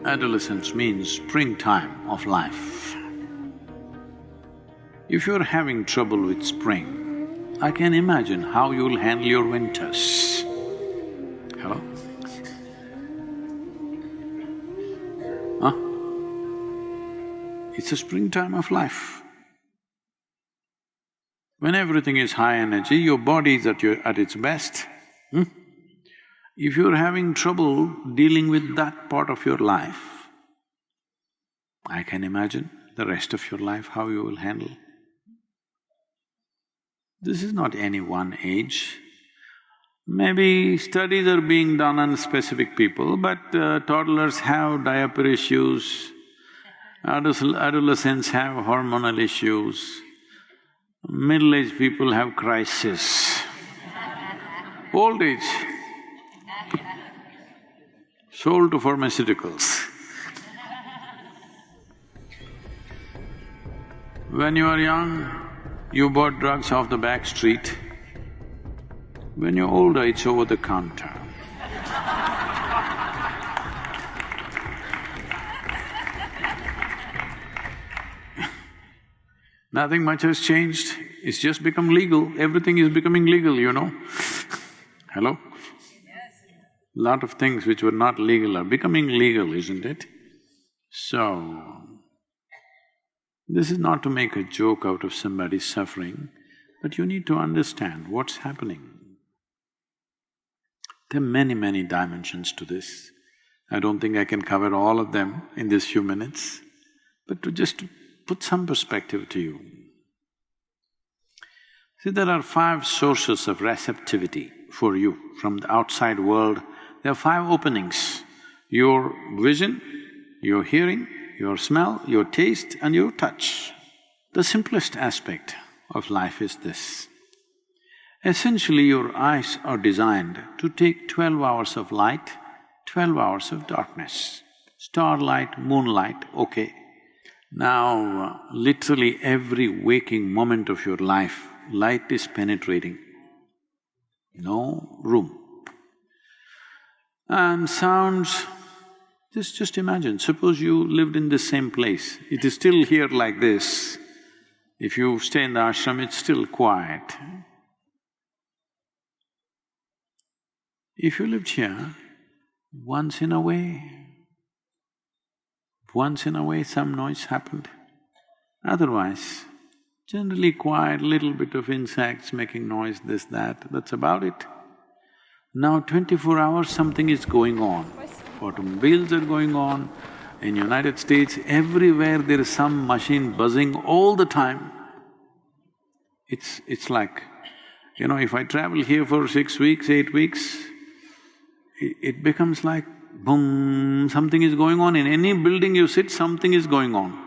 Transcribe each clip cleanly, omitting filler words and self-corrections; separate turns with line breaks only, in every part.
Adolescence means springtime of life. If you're having trouble with spring, I can imagine how you'll handle your winters. Hello? Huh? It's a springtime of life. When everything is high energy, your body is at its best. If you're having trouble dealing with that part of your life, I can imagine the rest of your life how you will handle. This is not any one age. Maybe studies are being done on specific people, but toddlers have diaper issues, adolescents have hormonal issues, middle-aged people have crisis, old age, sold to pharmaceuticals. When you are young, you bought drugs off the back street. When you're older, it's over the counter. Nothing much has changed, it's just become legal, everything is becoming legal, you know. Hello? Lot of things which were not legal are becoming legal, isn't it? So, this is not to make a joke out of somebody's suffering, but you need to understand what's happening. There are many dimensions to this. I don't think I can cover all of them in these few minutes, but to just put some perspective to you. See, there are 5 sources of receptivity for you from the outside world. There are 5 openings: your vision, your hearing, your smell, your taste and your touch. The simplest aspect of life is this. Essentially, your eyes are designed to take 12 hours of light, 12 hours of darkness. Starlight, moonlight, okay. Now, literally every waking moment of your life, light is penetrating. No room. And sounds, just imagine, suppose you lived in the same place, it is still here like this. If you stay in the ashram, it's still quiet. If you lived here, once in a way some noise happened. Otherwise, generally quiet, little bit of insects making noise, this, that's about it. Now 24 hours something is going on. Automobiles are going on. In United States, everywhere there is some machine buzzing all the time. It's like, you know, if I travel here for 6 weeks, 8 weeks, it becomes like boom, something is going on. In any building you sit, something is going on.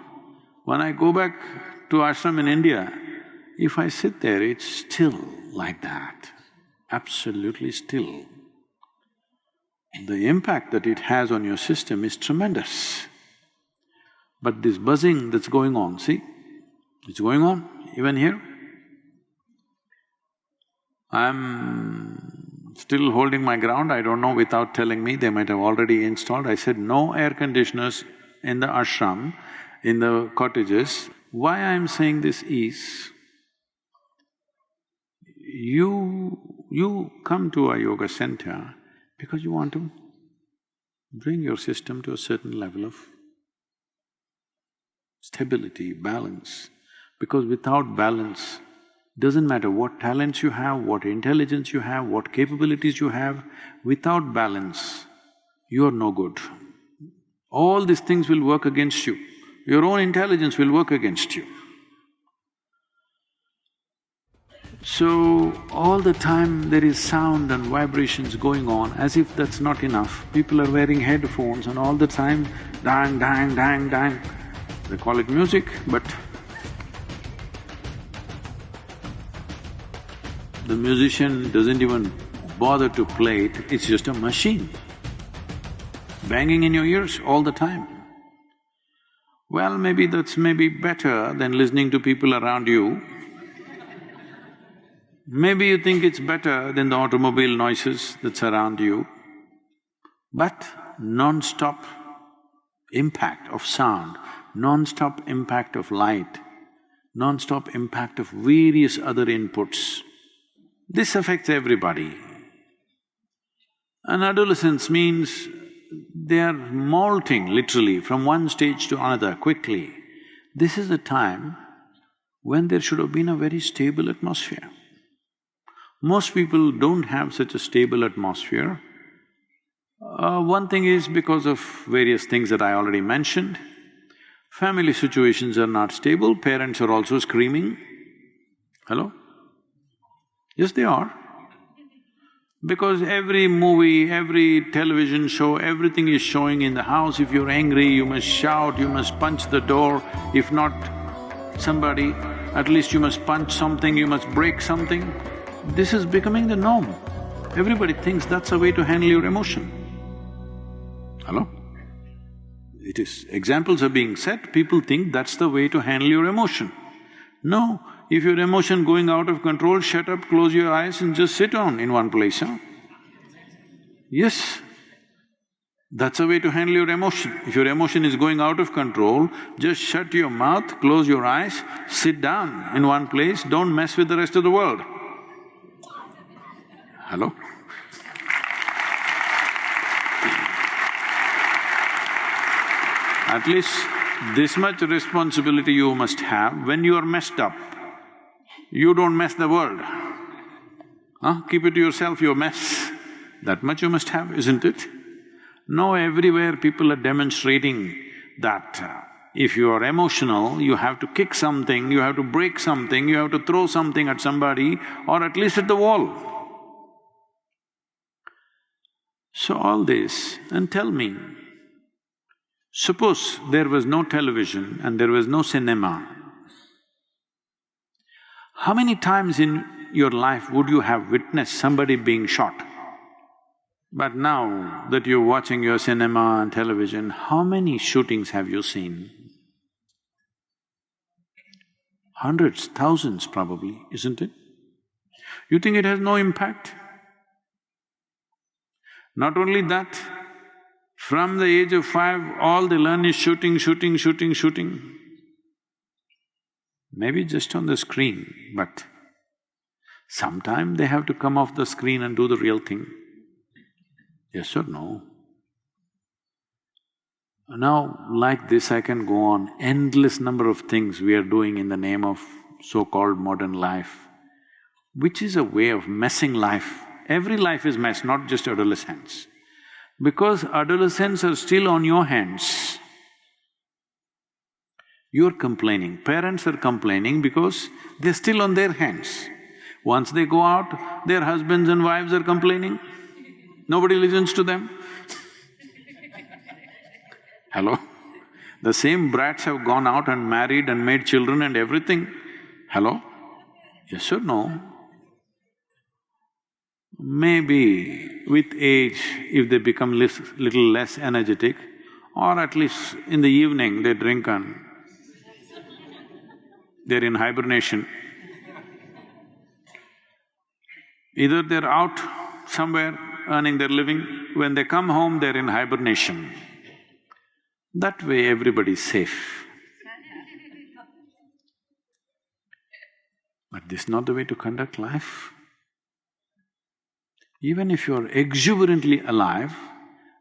When I go back to ashram in India, if I sit there, it's still like that, absolutely still. The impact that it has on your system is tremendous. But this buzzing that's going on, see, it's going on even here. I'm still holding my ground, I don't know, without telling me, they might have already installed. I said no air conditioners in the ashram, in the cottages. Why I'm saying this is, you come to a yoga center because you want to bring your system to a certain level of stability, balance. Because without balance, doesn't matter what talents you have, what intelligence you have, what capabilities you have, without balance, you are no good. All these things will work against you. Your own intelligence will work against you. So, all the time there is sound and vibrations going on. As if that's not enough, people are wearing headphones and all the time dang, dang, dang, dang. They call it music, but the musician doesn't even bother to play it, it's just a machine banging in your ears all the time. Well, maybe that's better than listening to people around you. Maybe you think it's better than the automobile noises that surround you, but non-stop impact of sound, non-stop impact of light, non-stop impact of various other inputs. This affects everybody. And adolescence means they are molting literally from one stage to another quickly. This is the time when there should have been a very stable atmosphere. Most people don't have such a stable atmosphere. One thing is because of various things that I already mentioned. Family situations are not stable, parents are also screaming. Hello? Yes, they are. Because every movie, every television show, everything is showing in the house. If you're angry, you must shout, you must punch the door. If not somebody, at least you must punch something, you must break something. This is becoming the norm. Everybody thinks that's a way to handle your emotion. Hello? It is… examples are being set, people think that's the way to handle your emotion. No, if your emotion going out of control, shut up, close your eyes and just sit on in one place, huh? Yes, that's a way to handle your emotion. If your emotion is going out of control, just shut your mouth, close your eyes, sit down in one place, don't mess with the rest of the world. Hello? At least this much responsibility you must have. When you are messed up, you don't mess the world. Huh? Keep it to yourself, your mess. That much you must have, isn't it? Now everywhere people are demonstrating that if you are emotional, you have to kick something, you have to break something, you have to throw something at somebody or at least at the wall. So all this, and tell me, suppose there was no television and there was no cinema, how many times in your life would you have witnessed somebody being shot? But now that you're watching your cinema and television, how many shootings have you seen? Hundreds, thousands probably, isn't it? You think it has no impact? Not only that, from the age of 5, all they learn is shooting, shooting, shooting, shooting. Maybe just on the screen, but sometime they have to come off the screen and do the real thing. Yes or no? Now, like this I can go on, endless number of things we are doing in the name of so-called modern life, which is a way of messing life. Every life is messed, not just adolescence. Because adolescents are still on your hands, you're complaining. Parents are complaining because they're still on their hands. Once they go out, their husbands and wives are complaining. Nobody listens to them. Hello? The same brats have gone out and married and made children and everything. Hello? Yes or no? Maybe with age, if they become little less energetic, or at least in the evening they drink and they're in hibernation. Either they're out somewhere earning their living, when they come home they're in hibernation. That way everybody's safe. But this is not the way to conduct life. Even if you're exuberantly alive,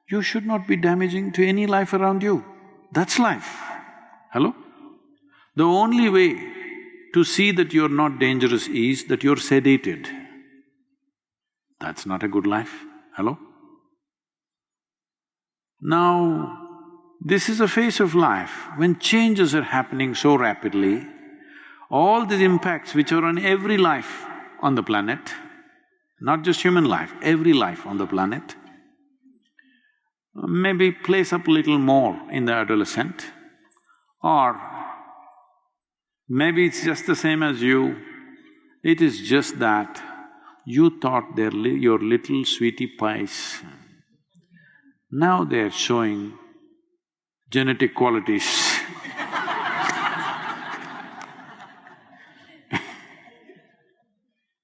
you should not be damaging to any life around you. That's life. Hello? The only way to see that you're not dangerous is that you're sedated. That's not a good life. Hello? Now, this is a phase of life when changes are happening so rapidly, all these impacts which are on every life on the planet, not just human life, every life on the planet, maybe place up a little more in the adolescent, or maybe it's just the same as you, it is just that you thought they're your little sweetie pies. Now they're showing genetic qualities.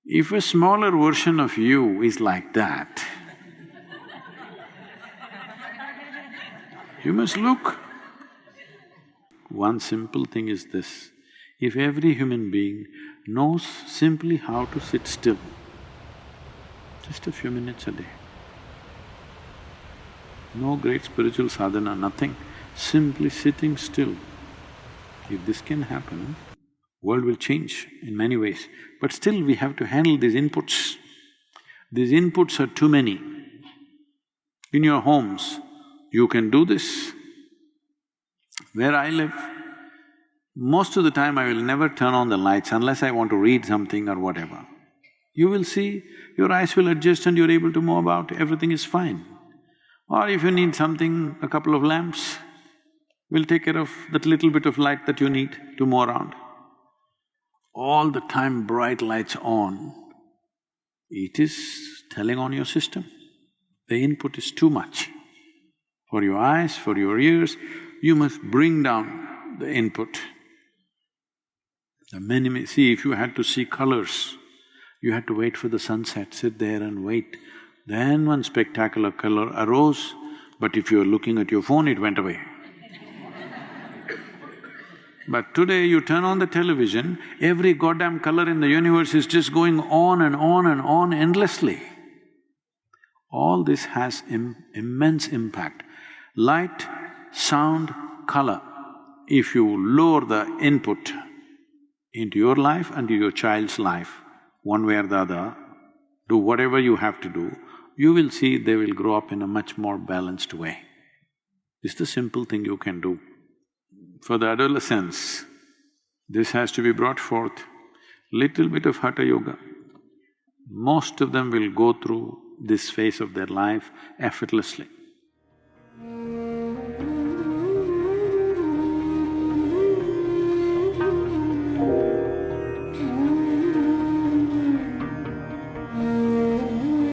If a smaller version of you is like that, you must look one simple thing is this: if every human being knows simply how to sit still, just a few minutes a day, no great spiritual sadhana, nothing, simply sitting still. If this can happen, world will change in many ways. But still we have to handle these inputs. These inputs are too many. In your homes, you can do this. Where I live, most of the time I will never turn on the lights unless I want to read something or whatever. You will see, your eyes will adjust and you're able to move about, everything is fine. Or if you need something, a couple of lamps will take care of that little bit of light that you need to move around. All the time bright lights on, it is telling on your system. The input is too much. For your eyes, for your ears, you must bring down the input. See, if you had to see colors, you had to wait for the sunset, sit there and wait. Then one spectacular color arose, but if you were looking at your phone, it went away. But today you turn on the television, every goddamn color in the universe is just going on and on and on endlessly. All this has immense impact. Light, sound, color. If you lower the input into your life and to your child's life, one way or the other, do whatever you have to do, you will see they will grow up in a much more balanced way. It's the simple thing you can do. For the adolescents, this has to be brought forth, little bit of Hatha Yoga. Most of them will go through this phase of their life effortlessly.